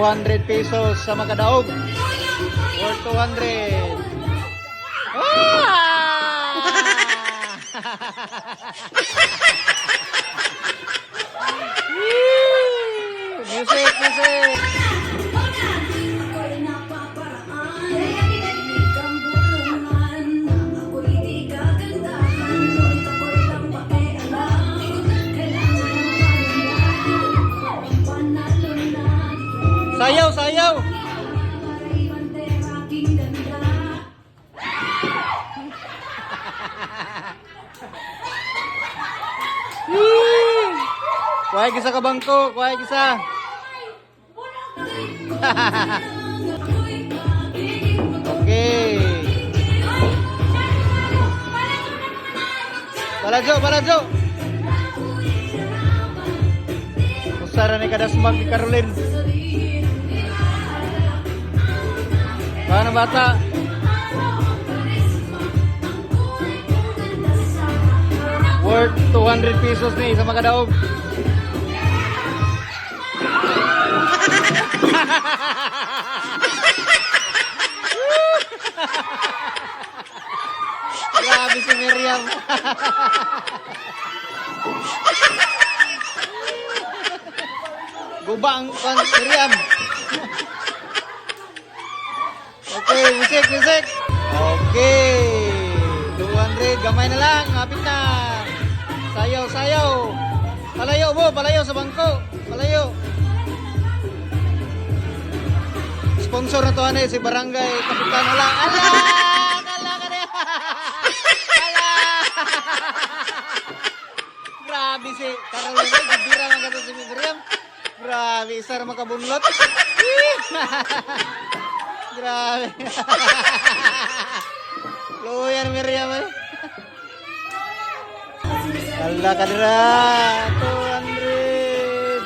200 pesos sa Makadaog. Worth 200. Music, music. Sayaw, sayaw. Kuhay kisa ka bangko, kuhay kisa. Okay. Balajo, balajo. Usara ni kada sumag ni Caroline. Paano bata? Worth 200 pesos ni sa Makadaog. Grabe si Miriam. Gubang kan Miriam. Okay, musik, musik. Okay. 200, gamay na lang, hapit na. Sayaw, sayaw. Palayo mo, palayo sa bangko. Palayo. Sponsor na to si Barangay Kapitan. Ala, ala, ala ka na. Ala. Grabe si Caroline, gabira man kato si Miriam. Grabe, isa na makabunlot. Grabe. Luyan Miriam eh. Allah kadra 200.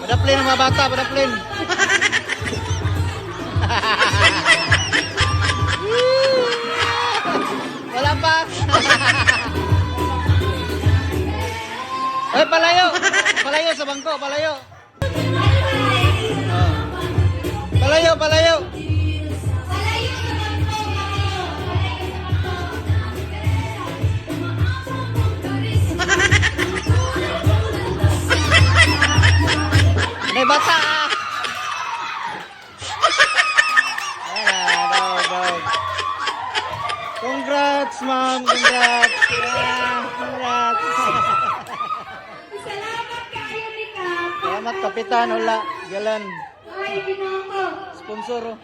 Pada plane mga bata, pada plane. Wala pa. Eh palayo. Palayo sa bangko, palayo. Palayo, palayo. May bata. Congrats, ma'am. Congrats. Congrats. Salamat kayo ni Kap. Salamat, Kapitan. Wala. Galan. Ay, Ginoo ko. Sponsor. Oh.